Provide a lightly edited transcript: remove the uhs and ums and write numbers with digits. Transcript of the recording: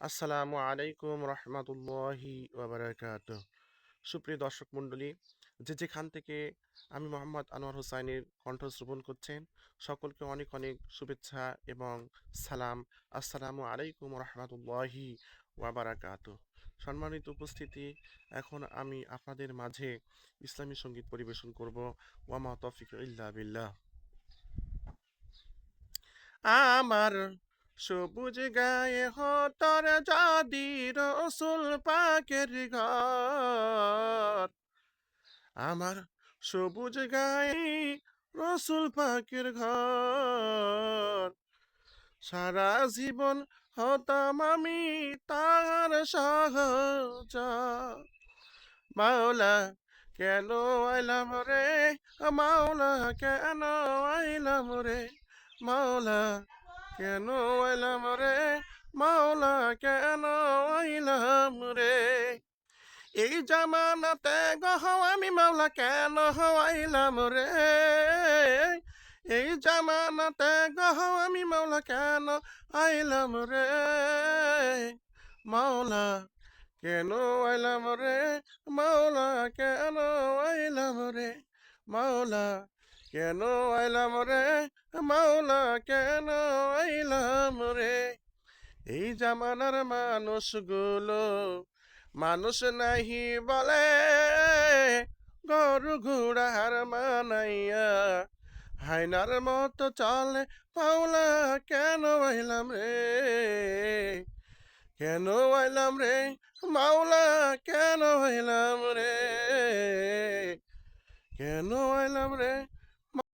আসসালামু আলাইকুম রহমতুল্লাহি ওয়াবারাকাতুহ। সুপ্রিয় দর্শক মণ্ডলী, যে যেখান থেকে আমি মোহাম্মদ আনোয়ার হোসাইনের কণ্ঠ শ্রবণ করছেন, সকলকে অনেক অনেক শুভেচ্ছা এবং সালাম। আসসালামু আলাইকুম রহমতুল্লাহি ওয়াবারাকাতুহ। সম্মানিত উপস্থিতি, এখন আমি আপনাদের মাঝে ইসলামী সঙ্গীত পরিবেশন করব। ওয়ামা তৌফিক ইল্লা বিল্লাহ। আমার সবুজ গায়ে হতর যদি রসুল পাকের ঘর, আমার সবুজ গায়ে রসুল পাকের ঘর, সারা জীবন হতাম আমি তার সহচর। মাওলা কেন আইলাম রে, মাওলা কেন আইলাম রে, মাওলা কেন আইলাম রে, মাওলা কেন আইলাম রে। এই জামানাতে গহ আমি মাওলা কেন আইলাম রে, এই জামানাতে গহ আমি মাওলা কেন আইলাম রে। মাওলা কেন আইলাম রে, মাওলা কেন আইলাম রে, মাওলা কেন আইলাম রে, মাওলা কেন আইলাম রে। এই জামানার মানুষগুলো মানুষ নাহি বলে, গরু ঘোড়ার মানাইয়া হায়নার মতো চলে। মাওলা কেন আইলাম রে, কেন আইলাম রে, মাওলা কেন আইলাম রে, কেন আইলাম রে,